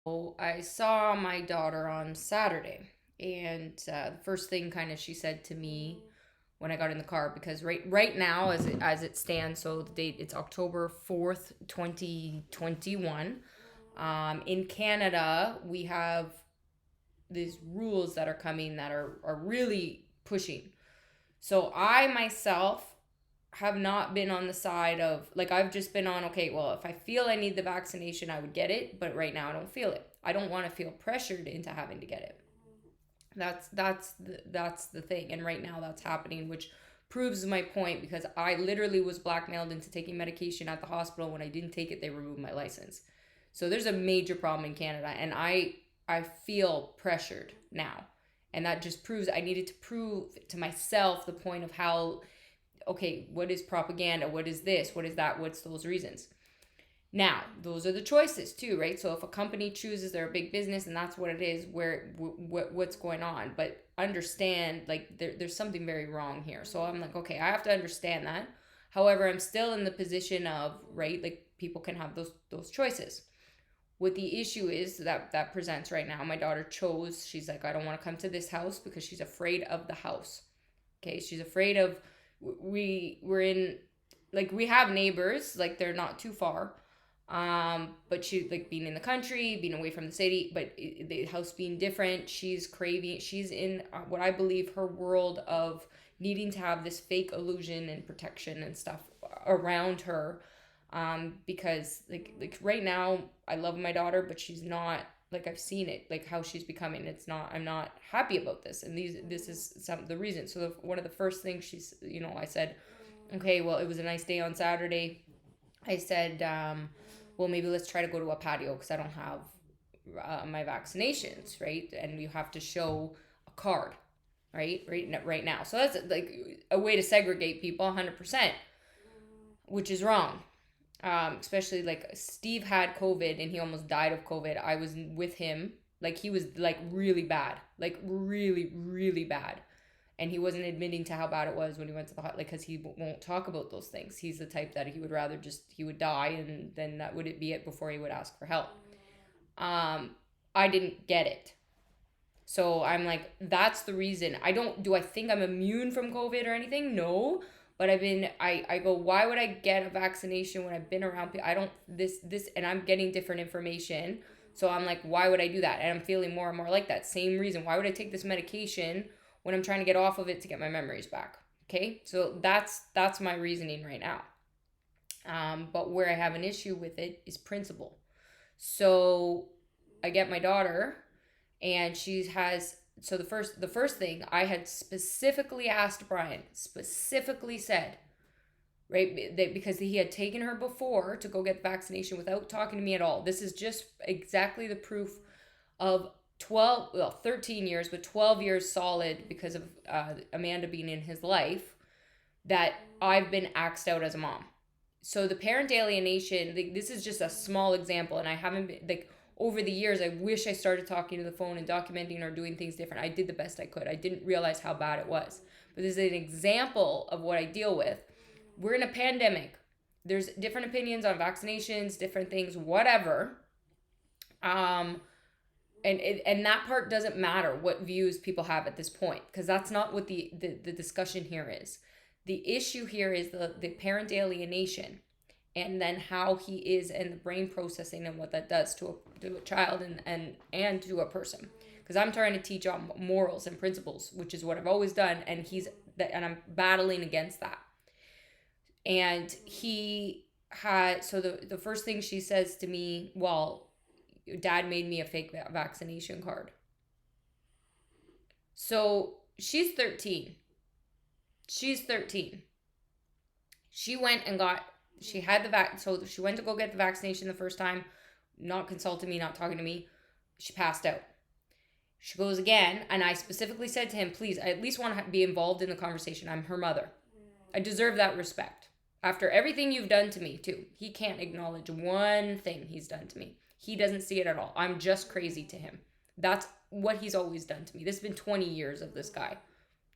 So I saw my daughter on Saturday, and the first thing kind of she said to me when I got in the car, because right now as it stands, so the date it's October 4th, 2021. In Canada, we have these rules that are coming that are really pushing. So I myself have not been on the side of, like, I've just been on, okay, well, if I feel I need the vaccination, I would get it, but right now I don't feel it. I don't want to feel pressured into having to get it. That's the thing, and right now that's happening, which proves my point, because I literally was blackmailed into taking medication at the hospital. When I didn't take it, they removed my license. So there's a major problem in Canada, and I feel pressured now. And that just proves I needed to prove to myself the point of how, okay, what is propaganda? What is this? What is that? What's those reasons? Now, those are the choices too, right? So if a company chooses, they're a big business, and that's what it is. What's going on? But understand, like, there's something very wrong here. So I'm like, okay, I have to understand that. However, I'm still in the position of, right, like, people can have those choices. What the issue is that presents right now, my daughter chose. She's like, I don't want to come to this house because she's afraid of the house. Okay, she's afraid of, we're in, like, we have neighbors, like, they're not too far, but she, like, being in the country, being away from the city, but the house being different, she's in what I believe her world of needing to have this fake illusion and protection and stuff around her, because, like right now I love my daughter, but she's not, like, I've seen it, like, how she's becoming. It's not, I'm not happy about this, and this is some of the reasons. So one of the first things she's, I said, okay, well, it was a nice day on Saturday. I said, well, maybe let's try to go to a patio because I don't have my vaccinations, right? And you have to show a card, right now. So that's like a way to segregate people, 100%, which is wrong. Especially, like, Steve had COVID and he almost died of COVID. I was with him. Like, he was, like, really bad, like, really, really bad. And he wasn't admitting to how bad it was when he went to the hospital, like, because he won't talk about those things. He's the type that he would rather just, he would die, and then that would be it before he would ask for help. Um, I didn't get it. So I'm like, that's the reason. Do I think I'm immune from COVID or anything? No. But I go, why would I get a vaccination when I've been around people? I don't, and I'm getting different information. So I'm like, why would I do that? And I'm feeling more and more like that. Same reason. Why would I take this medication when I'm trying to get off of it to get my memories back? Okay. So that's my reasoning right now. But where I have an issue with it is principle. So I get my daughter, and she has, so the first thing I had specifically asked Brian, specifically said, right, that because he had taken her before to go get the vaccination without talking to me at all. This is just exactly the proof of 13 years, but 12 years solid, because of Amanda being in his life, that I've been axed out as a mom. So the parent alienation, like, this is just a small example, and I haven't been, like, over the years, I wish I started talking to the phone and documenting or doing things different. I did the best I could. I didn't realize how bad it was. But this is an example of what I deal with. We're in a pandemic. There's different opinions on vaccinations, different things, whatever. Um, and that part doesn't matter, what views people have at this point, because that's not what the discussion here is. The issue here is the parent alienation, and then how he is, and the brain processing, and what that does to a child, and to a person. Because I'm trying to teach on morals and principles, which is what I've always done, and I'm battling against that. And he had, so the first thing she says to me, well, dad made me a fake vaccination card. So she's 13. She's 13. She went and got, she had the so she went to go get the vaccination the first time, not consulting me, not talking to me. She passed out. She goes again, and I specifically said to him, please, I at least want to be involved in the conversation. I'm her mother. I deserve that respect. After everything you've done to me, too. He can't acknowledge one thing he's done to me. He doesn't see it at all. I'm just crazy to him. That's what he's always done to me. This has been 20 years of this guy.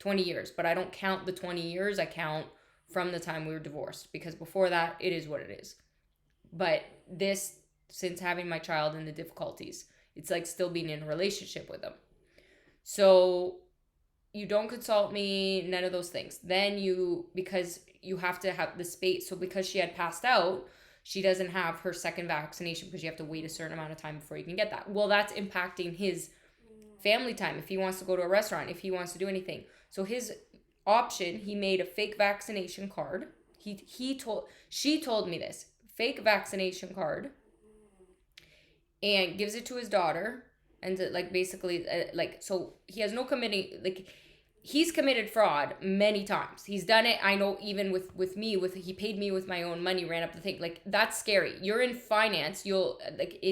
20 years. But I don't count the 20 years. I count from the time we were divorced. Because before that, it is what it is. But this since having my child and the difficulties. It's like still being in a relationship with him. So you don't consult me, none of those things. Then because you have to have the space. So because she had passed out, she doesn't have her second vaccination because you have to wait a certain amount of time before you can get that. Well, that's impacting his family time. If he wants to go to a restaurant, if he wants to do anything. So his option, he made a fake vaccination card. She told me this, fake vaccination card, and gives it to his daughter. And like basically like, so he has no committing, like he's committed fraud many times. He's done it. I know, even with me, he paid me with my own money, ran up the thing. Like, that's scary. You're in finance. You'll like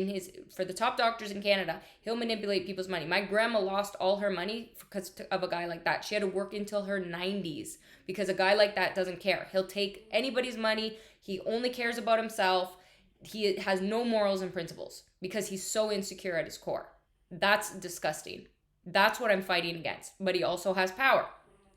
for the top doctors in Canada, he'll manipulate people's money. My grandma lost all her money because of a guy like that. She had to work until her 90s because a guy like that doesn't care. He'll take anybody's money. He only cares about himself. He has no morals and principles because he's so insecure at his core. That's disgusting. That's what I'm fighting against. But he also has power.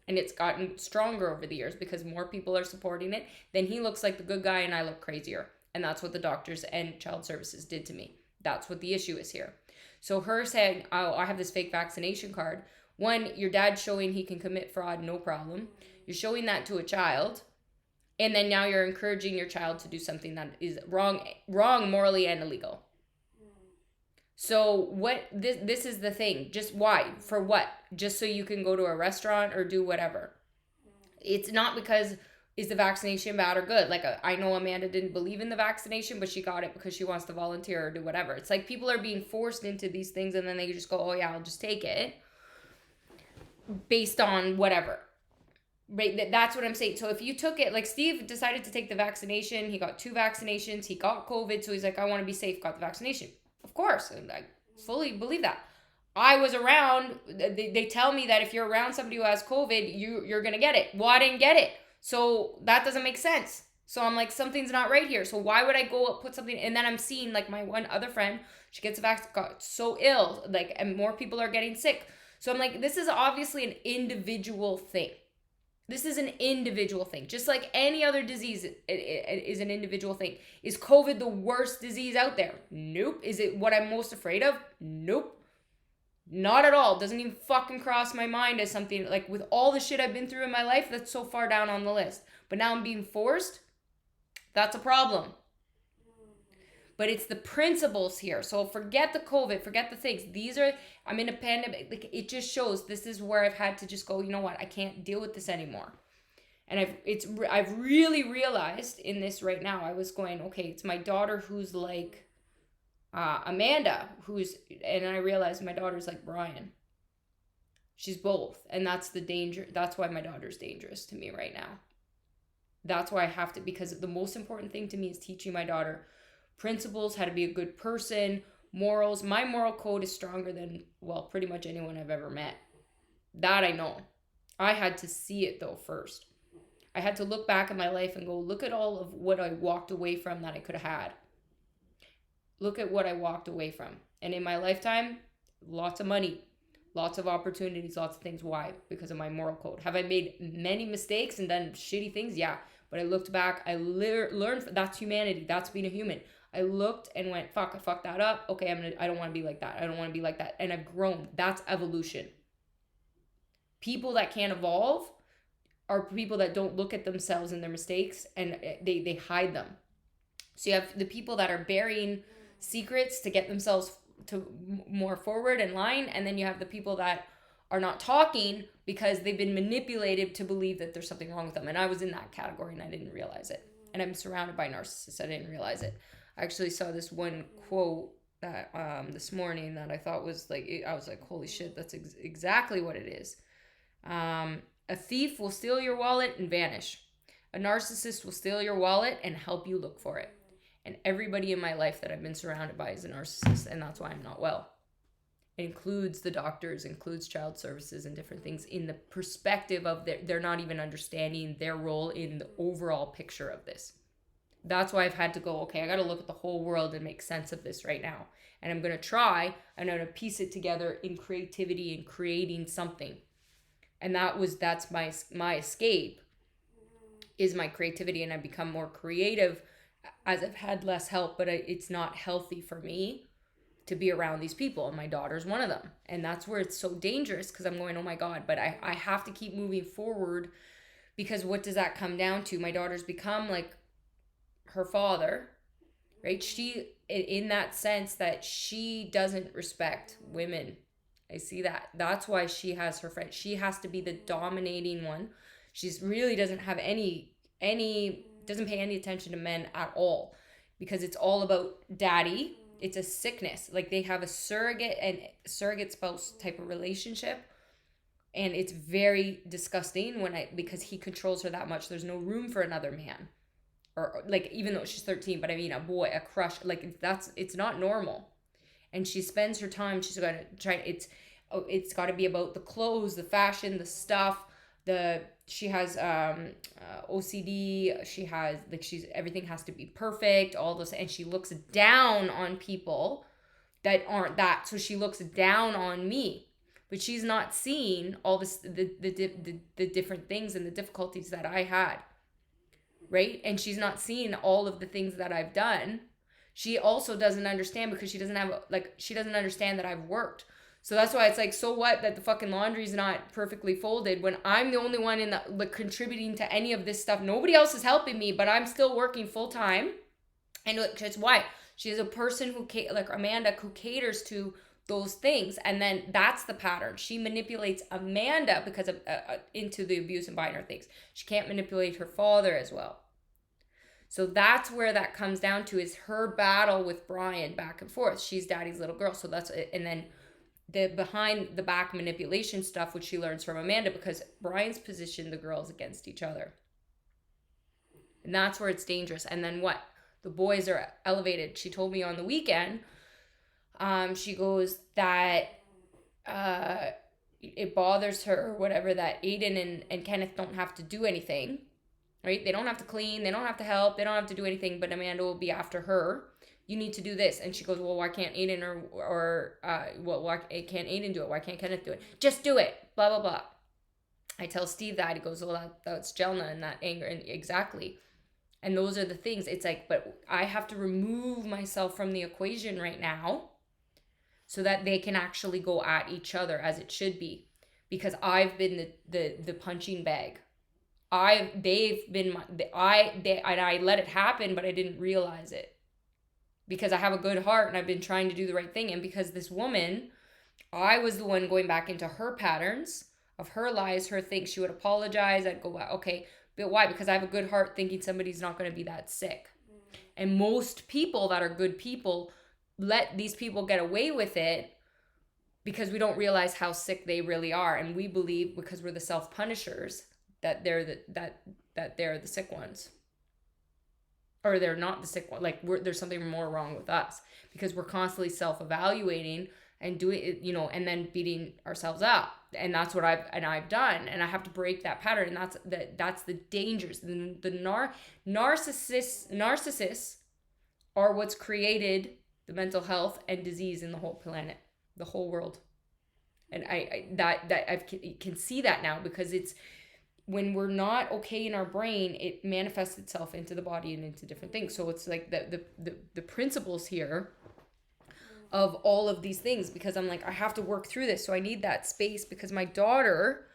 And it's gotten stronger over the years because more people are supporting it. Then he looks like the good guy and I look crazier. And that's what the doctors and child services did to me. That's what the issue is here. So her saying, oh, I have this fake vaccination card. One, your dad's showing he can commit fraud, no problem. You're showing that to a child. And then now you're encouraging your child to do something that is wrong morally and illegal. So this is the thing. Just why? For what? Just so you can go to a restaurant or do whatever. It's not because is the vaccination bad or good. Like, I know Amanda didn't believe in the vaccination, but she got it because she wants to volunteer or do whatever. It's like people are being forced into these things and then they just go, oh yeah, I'll just take it based on whatever. Right? That's what I'm saying. So if you took it, like Steve decided to take the vaccination, he got 2 vaccinations, he got COVID, so he's like, I want to be safe, got the vaccination. Of course, and I fully believe that. I was around, they tell me that if you're around somebody who has COVID, you're going to get it. Well, I didn't get it. So that doesn't make sense. So I'm like, something's not right here. So why would I go put something, and then I'm seeing like my one other friend, she gets a vaccine, got so ill, like, and more people are getting sick. So I'm like, this is obviously an individual thing. This is an individual thing. Just like any other disease is an individual thing. Is COVID the worst disease out there? Nope. Is it what I'm most afraid of? Nope. Not at all. Doesn't even fucking cross my mind as something, like, with all the shit I've been through in my life, that's so far down on the list. But now I'm being forced. That's a problem. But it's the principles here. So forget the COVID, forget the things. I'm in a pandemic. Like, it just shows this is where I've had to just go, you know what? I can't deal with this anymore. And I've really realized in this right now, I was going, okay, it's my daughter who's like Amanda, and I realized my daughter's like Brian. She's both. And that's the danger. That's why my daughter's dangerous to me right now. That's why I have to, because the most important thing to me is teaching my daughter principles, how to be a good person, morals. My moral code is stronger than, well, pretty much anyone I've ever met. That I know. I had to see it though first. I had to look back at my life and go, look at all of what I walked away from that I could have had. Look at what I walked away from. And in my lifetime, lots of money, lots of opportunities, lots of things. Why? Because of my moral code. Have I made many mistakes and done shitty things? Yeah. But I looked back, I learned, that's humanity. That's being a human. I looked and went, fuck, I fucked that up. Okay, I don't want to be like that. I don't want to be like that. And I've grown. That's evolution. People that can't evolve are people that don't look at themselves and their mistakes, and they hide them. So you have the people that are burying secrets to get themselves to more forward in line, and then you have the people that are not talking because they've been manipulated to believe that there's something wrong with them. And I was in that category and I didn't realize it. And I'm surrounded by narcissists. I didn't realize it. I actually saw this one quote that this morning that I thought was like, I was like, holy shit, that's exactly what it is. A thief will steal your wallet and vanish. A narcissist will steal your wallet and help you look for it. And everybody in my life that I've been surrounded by is a narcissist, and that's why I'm not well. It includes the doctors, includes child services and different things in the perspective of they're not even understanding their role in the overall picture of this. That's why I've had to go, okay, I got to look at the whole world and make sense of this right now. And I'm going to piece it together in creativity and creating something. And that's my escape, is my creativity. And I become more creative as I've had less help, but it's not healthy for me to be around these people, and my daughter's one of them. And that's where it's so dangerous, because I'm going, oh my God, but I have to keep moving forward, because what does that come down to? My daughter's become like her father, right? She, in that sense that she doesn't respect women. I see that. That's why she has her friend. She has to be the dominating one. She's really doesn't have doesn't pay any attention to men at all, because it's all about daddy. It's a sickness. Like, they have a surrogate spouse type of relationship, and it's very disgusting because he controls her that much. There's no room for another man, or like, even though she's 13, but I mean, a boy, a crush, like, it's not normal. And she spends her time, she's got to try, it's got to be about the clothes, the fashion, the stuff, she has OCD, she has, like, everything has to be perfect, all this, and she looks down on people that aren't that. So she looks down on me, but she's not seeing all this, the different things and the difficulties that I had, right? And she's not seeing all of the things that I've done. She also doesn't understand, because she doesn't understand that I've worked. So that's why it's like, so what that the fucking laundry's not perfectly folded when I'm the only one contributing to any of this stuff. Nobody else is helping me, but I'm still working full time. And it's why she is a person who, like Amanda, who caters to those things. And then that's the pattern. She manipulates Amanda because of into the abuse and buying her things. She can't manipulate her father as well. So that's where that comes down to, is her battle with Brian back and forth. She's daddy's little girl. So that's it. And then the behind the back manipulation stuff, which she learns from Amanda, because Brian's positioned the girls against each other. And that's where it's dangerous. And then what? The boys are elevated. She told me on the weekend, she goes that it bothers her or whatever that Aiden and Kenneth don't have to do anything, right? They don't have to clean, they don't have to help, they don't have to do anything, but Amanda will be after her. You need to do this. And she goes, well, why can't Aiden why can't Aiden do it? Why can't Kenneth do it? Just do it. Blah, blah, blah. I tell Steve that. He goes, well, that's Jelna and that anger. And exactly. And those are the things. It's like, but I have to remove myself from the equation right now so that they can actually go at each other as it should be. Because I've been the punching bag. I let it happen, but I didn't realize it. Because I have a good heart and I've been trying to do the right thing. And because this woman, I was the one going back into her patterns of her lies, her things. She would apologize. I'd go, okay, but why? Because I have a good heart, thinking somebody's not going to be that sick. And most people that are good people let these people get away with it because we don't realize how sick they really are. And we believe, because we're the self-punishers, that they're the sick ones. Or they're not the sick one. Like, there's something more wrong with us, because we're constantly self-evaluating and doing it, and then beating ourselves up. And that's what I've done. And I have to break that pattern. And that's the dangers. The narcissists are what's created the mental health and disease in the whole planet, the whole world. And I can see that now, because it's, when we're not okay in our brain, it manifests itself into the body and into different things. So it's like the principles here of all of these things, because I'm like, I have to work through this. So I need that space, because my daughter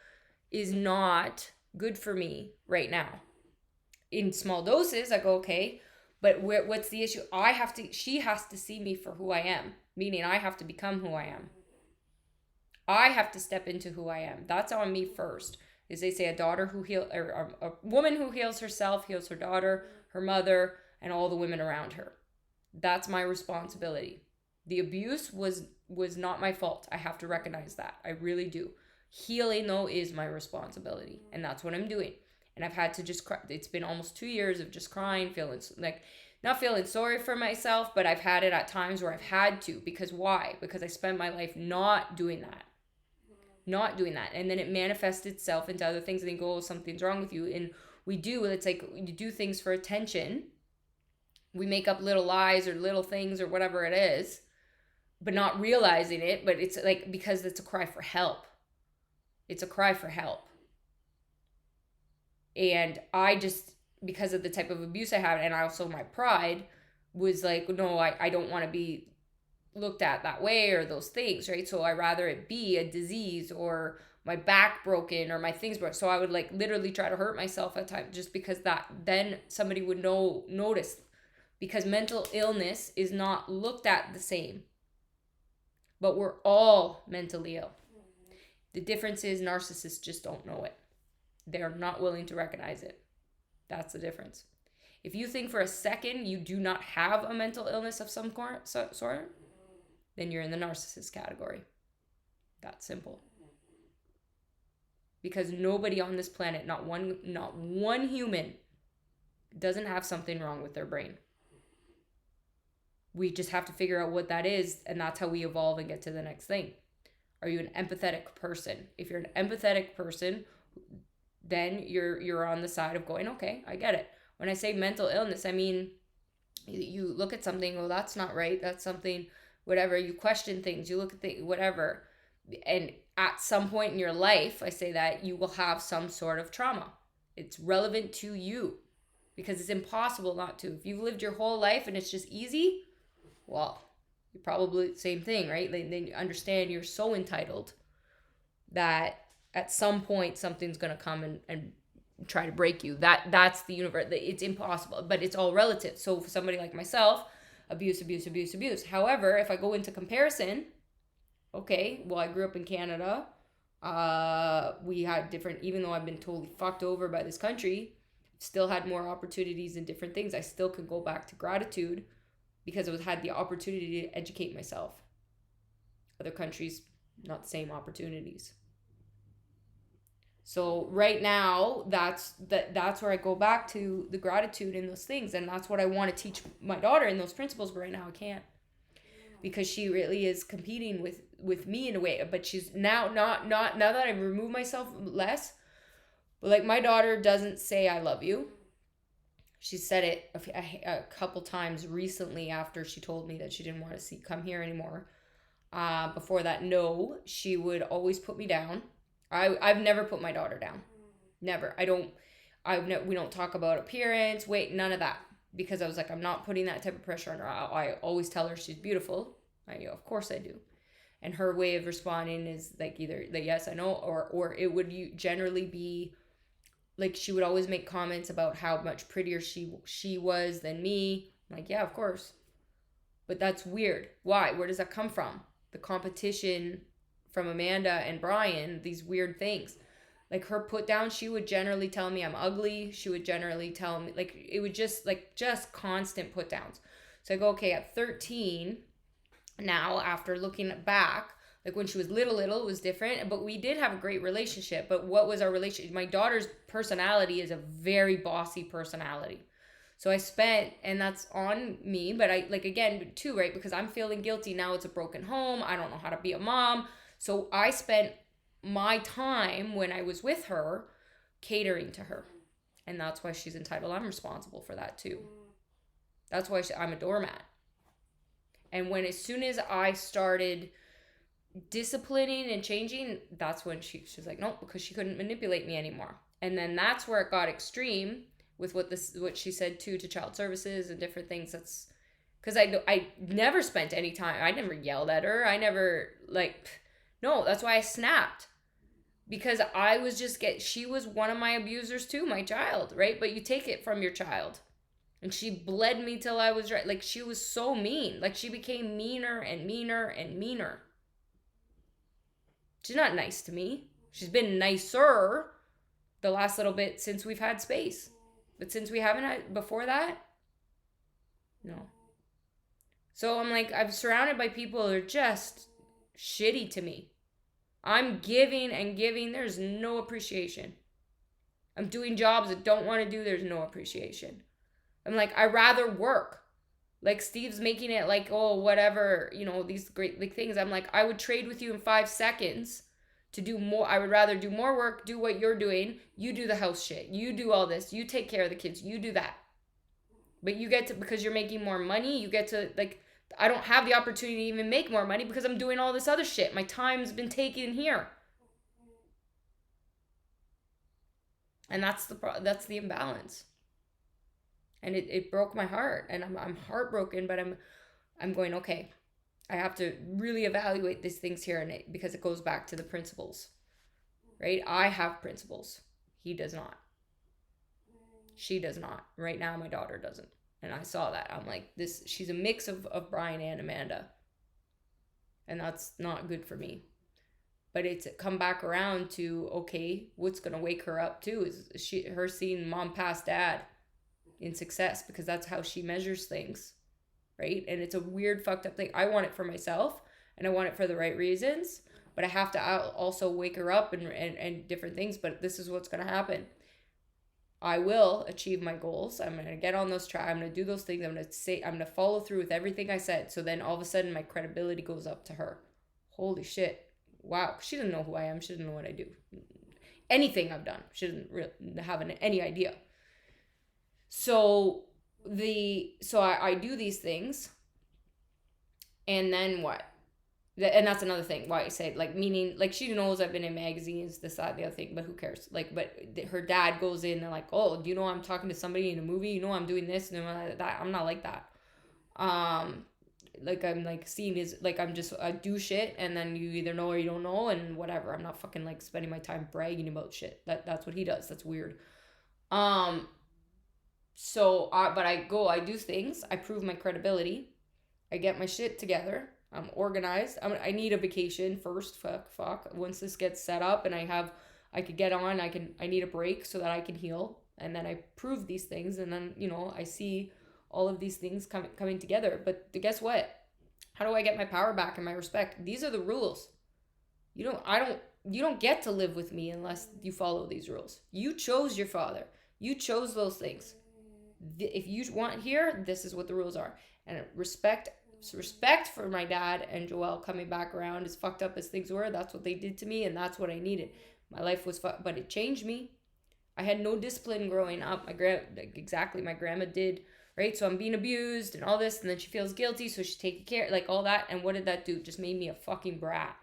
is not good for me right now. In small doses, I go, okay, but what's the issue? She has to see me for who I am, meaning I have to become who I am. I have to step into who I am. That's on me first. Is they say a woman who heals herself heals her daughter, her mother, and all the women around her. That's my responsibility. The abuse was not my fault. I have to recognize that. I really do. Healing, though, is my responsibility, and that's what I'm doing. And I've had to just cry. It's been almost 2 years of just crying, feeling like, not feeling sorry for myself, but I've had it at times where I've had to. Because why? Because I spent my life not doing that. And then it manifests itself into other things, and they go, oh, something's wrong with you. And it's like, you do things for attention. We make up little lies or little things or whatever it is, but not realizing it. But it's like, because it's a cry for help. It's a cry for help. And I just because of the type of abuse I had, and also my pride was like, no, I don't want to be looked at that way or those things, right? So I rather it be a disease or my back broken or my things broke. So I would like literally try to hurt myself at times just because that then somebody would notice, because mental illness is not looked at the same, but we're all mentally ill. The difference is narcissists just don't know it. They're not willing to recognize it. That's the difference. If you think for a second you do not have a mental illness of some sort, then you're in the narcissist category. That's simple. Because nobody on this planet, not one human, doesn't have something wrong with their brain. We just have to figure out what that is, and that's how we evolve and get to the next thing. Are you an empathetic person? If you're an empathetic person, then you're on the side of going, okay, I get it. When I say mental illness, I mean, you look at something, well, that's not right. That's something, whatever. You question things. You look at things, whatever. And at some point in your life, I say that you will have some sort of trauma. It's relevant to you because it's impossible not to. If you've lived your whole life and it's just easy, well, you're probably the same thing, right? Then you understand you're so entitled that at some point something's going to come and try to break you. That's the universe. It's impossible, but it's all relative. So for somebody like myself, abuse. However, if I go into comparison, okay, well, I grew up in Canada. We had different, even though I've been totally fucked over by this country, still had more opportunities and different things. I still could go back to gratitude because I had the opportunity to educate myself. Other countries, not the same opportunities. So right now, that's where I go back to the gratitude and those things. And that's what I want to teach my daughter in those principles, but right now I can't. Because she really is competing with me in a way. But she's now now that I remove myself less, but like my daughter doesn't say I love you. She said it a couple times recently after she told me that she didn't want to come here anymore. Before that, no, she would always put me down. I've never put my daughter down. Never. We don't talk about appearance, weight, none of that. Because I was like, I'm not putting that type of pressure on her. I always tell her she's beautiful. Of course I do. And her way of responding is like either the yes, I know, or it would generally be like she would always make comments about how much prettier she was than me. I'm like, yeah, of course. But that's weird. Why? Where does that come from? The competition from Amanda and Brian, these weird things. Like her put down, she would generally tell me I'm ugly. She would generally tell me, like, it would just constant put downs. So I go, okay, at 13, now after looking back, like when she was little, it was different, but we did have a great relationship. But what was our relationship? My daughter's personality is a very bossy personality. So I spent, and that's on me, but I, like, again, too, right? Because I'm feeling guilty. Now it's a broken home. I don't know how to be a mom. So I spent my time when I was with her catering to her. And that's why she's entitled. I'm responsible for that too. That's why I'm a doormat. And as soon as I started disciplining and changing, that's when she's like, no, because she couldn't manipulate me anymore. And then that's where it got extreme with what she said to child services and different things. That's because I never spent any time. I never yelled at her. I never no, that's why I snapped. Because I was she was one of my abusers too, my child, right? But you take it from your child. And she bled me till I was right. Like, she was so mean. Like, she became meaner and meaner and meaner. She's not nice to me. She's been nicer the last little bit since we've had space. But since we haven't had, before that, no. So I'm like, I'm surrounded by people that are just shitty to me. I'm giving and giving. There's no appreciation. I'm doing jobs I don't want to do. There's no appreciation. I'm like, I rather work. Like, Steve's making it like, oh, whatever, these great big things. I'm like, I would trade with you in 5 seconds to do more. I would rather do more work, do what you're doing. You do the house shit. You do all this. You take care of the kids. You do that. But you get to, because you're making more money, you get to, like, I don't have the opportunity to even make more money because I'm doing all this other shit. My time's been taken here. And that's the imbalance. And it broke my heart, and I'm heartbroken, but I'm going, okay, I have to really evaluate these things here, because it goes back to the principles, right? I have principles. He does not. She does not. Right now, my daughter doesn't. And I saw that. I'm like, she's a mix of Brian and Amanda. And that's not good for me. But it's come back around to, okay, what's going to wake her up too is her seeing mom pass dad in success, because that's how she measures things, right? And it's a weird, fucked up thing. I want it for myself, and I want it for the right reasons, but I have to also wake her up and different things. But this is what's going to happen. I will achieve my goals. I'm going to get on those tracks. I'm going to do those things. I'm going to follow through with everything I said. So then all of a sudden my credibility goes up to her. Holy shit. Wow. She doesn't know who I am. She doesn't know what I do. Anything I've done. She doesn't really have any idea. So I do these things. And then what? And that's another thing why I say, like, meaning, like, she knows I've been in magazines, this, that, the other thing, but who cares? Like, but her dad goes in and like, oh, do you know I'm talking to somebody in a movie? You know I'm doing this and that. I'm not like that. Like, I'm like seeing his, like, I do shit, and then you either know or you don't know, and whatever. I'm not fucking like spending my time bragging about shit. That's what he does. That's weird. So I do things. I prove my credibility. I get my shit together. I'm organized. I need a vacation first. Fuck. Once this gets set up and I could get on, I need a break so that I can heal. And then I prove these things, and then, I see all of these things coming together. But guess what? How do I get my power back and my respect? These are the rules. You don't get to live with me unless you follow these rules. You chose your father. You chose those things. If you want here, this is what the rules are. And respect for my dad and Joelle coming back around, as fucked up as things were. That's what they did to me, and that's what I needed. My life was but it changed me. I had no discipline growing up. My grandma did, right? So I'm being abused and all this, and then she feels guilty, so she's taking care, like all that. And what did that do? Just made me a fucking brat.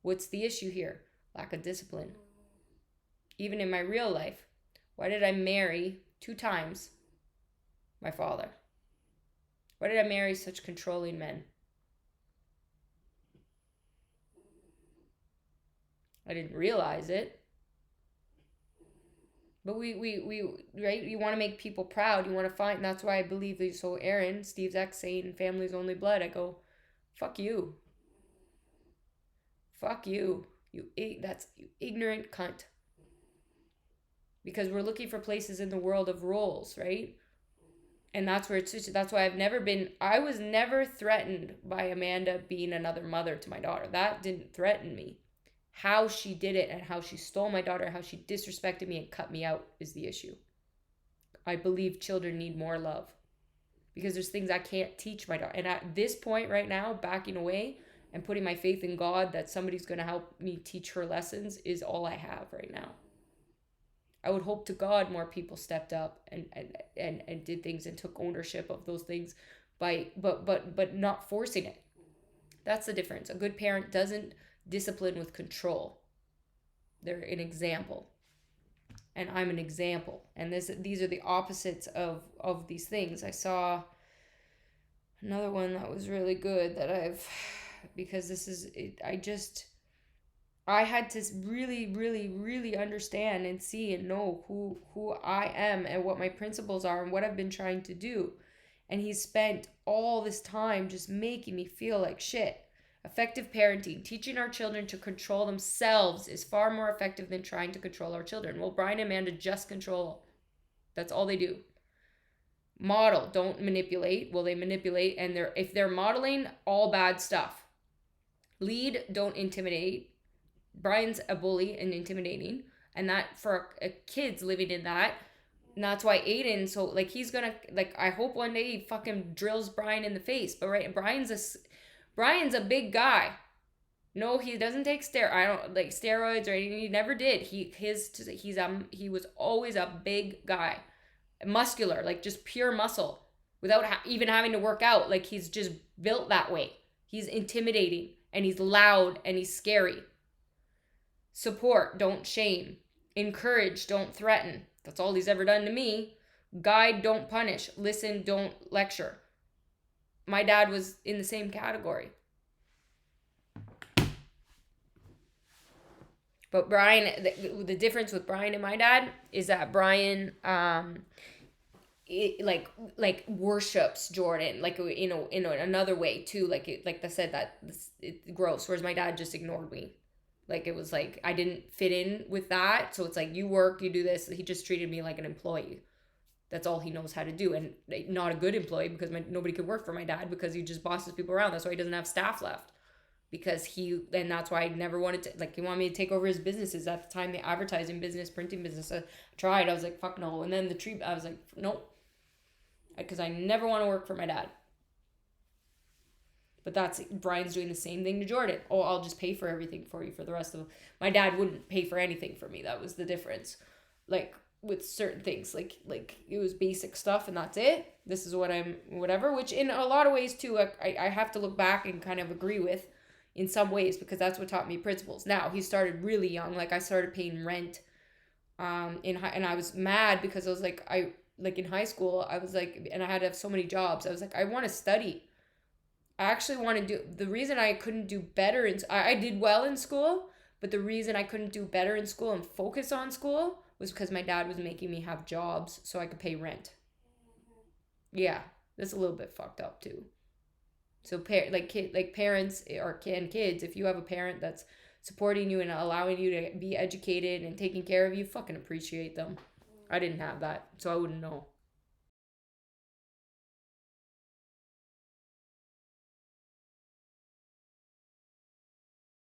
What's the issue here? Lack of discipline. Even in my real life, why did I marry 2 times my father? Why did I marry such controlling men? I didn't realize it. But we right? You want to make people proud. You want to find, that's why I believe these. So Aaron, Steve's ex, saying family's only blood. I go, fuck you. Fuck you. You ignorant cunt. Because we're looking for places in the world of roles, right? And that's where that's why I was never threatened by Amanda being another mother to my daughter. That didn't threaten me. How she did it and how she stole my daughter, how she disrespected me and cut me out is the issue. I believe children need more love, because there's things I can't teach my daughter. And at this point right now, backing away and putting my faith in God that somebody's going to help me teach her lessons is all I have right now. I would hope to God more people stepped up and did things and took ownership of those things but not forcing it. That's the difference. A good parent doesn't discipline with control. They're an example. And I'm an example. And these are the opposites of these things. I saw another one that was really good because this is it, I had to really, really, really understand and see and know who I am and what my principles are and what I've been trying to do. And he spent all this time just making me feel like shit. Effective parenting, teaching our children to control themselves, is far more effective than trying to control our children. Well, Brian and Amanda just control. That's all they do. Model, don't manipulate. Well, they manipulate, and if they're modeling, all bad stuff. Lead, don't intimidate. Brian's a bully and intimidating, and that for a kid's living in that. And that's why Aiden, so like he's gonna, like, I hope one day he fucking drills Brian in the face. But right, Brian's a big guy. No, he doesn't take steroids or anything. He never did. He was always a big guy, muscular, like just pure muscle, without even having to work out. Like, he's just built that way. He's intimidating, and he's loud, and he's scary. Support, don't shame. Encourage, don't threaten. That's all he's ever done to me. Guide, don't punish. Listen, don't lecture. My dad was in the same category. But Brian, the difference with Brian and my dad is that Brian, like worships Jordan, like in another way too. Like I said, that it's gross. Whereas my dad just ignored me. Like it was like I didn't fit in with that. So it's like you work, you do this. He just treated me like an employee. That's all he knows how to do, and not a good employee because nobody could work for my dad because he just bosses people around. That's why he doesn't have staff left. And that's why I never wanted to, like, he wanted me to take over his businesses at the time, the advertising business, printing business. I tried. I was like, fuck no. And then I was like, nope. Because I never want to work for my dad. But Brian's doing the same thing to Jordan. Oh, I'll just pay for everything for you for the rest of. My dad wouldn't pay for anything for me. That was the difference. Like, with certain things, like it was basic stuff and that's it. This is what I'm, whatever, which in a lot of ways too, I have to look back and kind of agree with in some ways, because that's what taught me principles. Now he started really young. Like I started paying rent and I was mad because I was like, in high school I was like, and I had to have so many jobs. I was like, I want to study. I actually want to do, the reason I couldn't do better I did well in school, but the reason I couldn't do better in school and focus on school was because my dad was making me have jobs so I could pay rent. Yeah, that's a little bit fucked up too. So parents and kids, if you have a parent that's supporting you and allowing you to be educated and taking care of you, fucking appreciate them. I didn't have that, so I wouldn't know.